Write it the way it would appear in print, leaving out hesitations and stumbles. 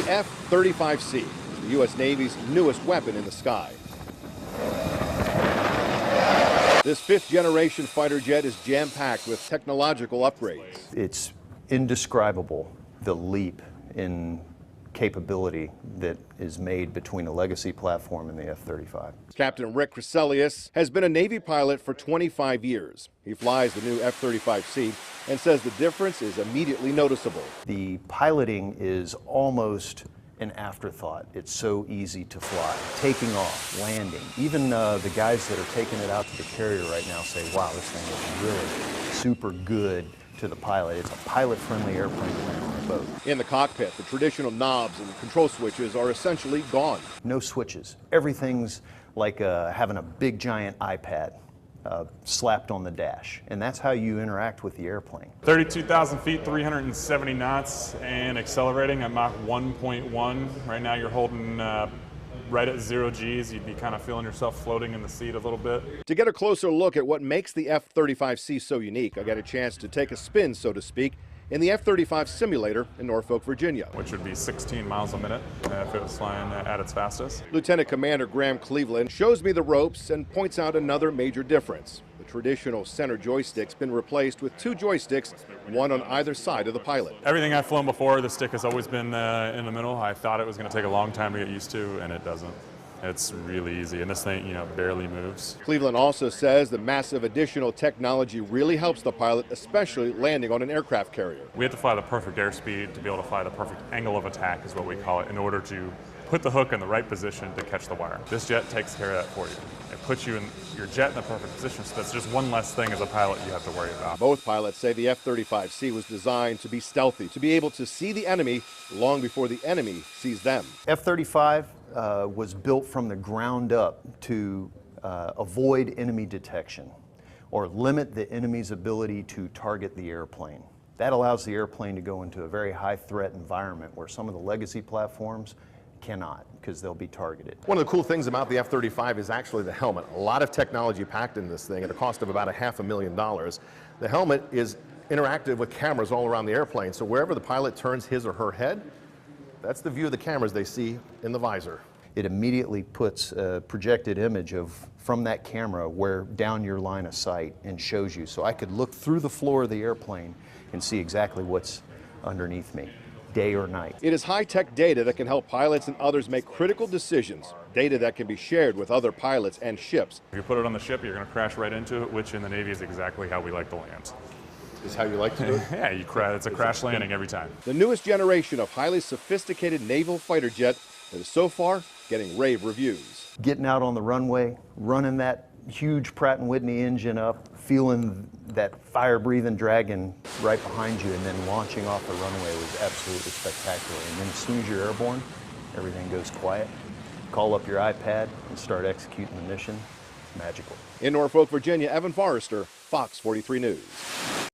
F-35C is the U.S. Navy's newest weapon in the sky. This fifth-generation fighter jet is jam-packed with technological upgrades. It's indescribable, the leap in capability that is made between a legacy platform and the F-35. Captain Rick Crescelius has been a Navy pilot for 25 years. He flies the new F-35C and says the difference is immediately noticeable. The piloting is almost an afterthought. It's so easy to fly. Taking off, landing. Even the guys that are taking it out to the carrier right now say, wow, this thing is really super good to the pilot. It's a pilot-friendly airplane to land on a boat. In the cockpit, the traditional knobs and control switches are essentially gone. No switches. Everything's like having a big giant iPad slapped on the dash, and that's how you interact with the airplane. 32,000 feet, 370 knots, and accelerating at Mach 1.1. Right now you're holding right at 0 Gs. You'd be kind of feeling yourself floating in the seat a little bit. To get a closer look at what makes the F-35C so unique, I got a chance to take a spin, so to speak, in the F-35 simulator in Norfolk, Virginia. Which would be 16 miles a minute if it was flying at its fastest. Lieutenant Commander Graham Cleveland shows me the ropes and points out another major difference. The traditional center joystick's been replaced with two joysticks, one on either side of the pilot. Everything I've flown before, the stick has always been in the middle. I thought it was going to take a long time to get used to, and it doesn't. It's really easy, and this thing, barely moves. Cleveland also says the massive additional technology really helps the pilot, especially landing on an aircraft carrier. We have to fly the perfect airspeed to be able to fly the perfect angle of attack, is what we call it, in order to put the hook in the right position to catch the wire. This jet takes care of that for you. It puts you in your jet in the perfect position, so that's just one less thing as a pilot you have to worry about. Both pilots say the F-35C was designed to be stealthy, to be able to see the enemy long before the enemy sees them. F-35 was built from the ground up to avoid enemy detection or limit the enemy's ability to target the airplane. That allows the airplane to go into a very high threat environment where some of the legacy platforms cannot, because they'll be targeted. One of the cool things about the F-35 is actually the helmet. A lot of technology packed in this thing at a cost of about $500,000. The helmet is interactive with cameras all around the airplane, so wherever the pilot turns his or her head, that's the view of the cameras they see in the visor. It immediately puts a projected image from that camera where down your line of sight and shows you. So I could look through the floor of the airplane and see exactly what's underneath me, day or night. It is high-tech data that can help pilots and others make critical decisions, data that can be shared with other pilots and ships. If you put it on the ship, you're going to crash right into it, which in the Navy is exactly how we like to land. Is how you like to do it? Yeah, it's a crash landing every time. The newest generation of highly sophisticated naval fighter jet that is so far getting rave reviews. Getting out on the runway, running that huge Pratt & Whitney engine up, feeling that fire-breathing dragon right behind you, and then launching off the runway was absolutely spectacular. And then as soon as you're airborne, everything goes quiet. Call up your iPad and start executing the mission. Magical. In Norfolk, Virginia, Evan Forrester, Fox 43 News.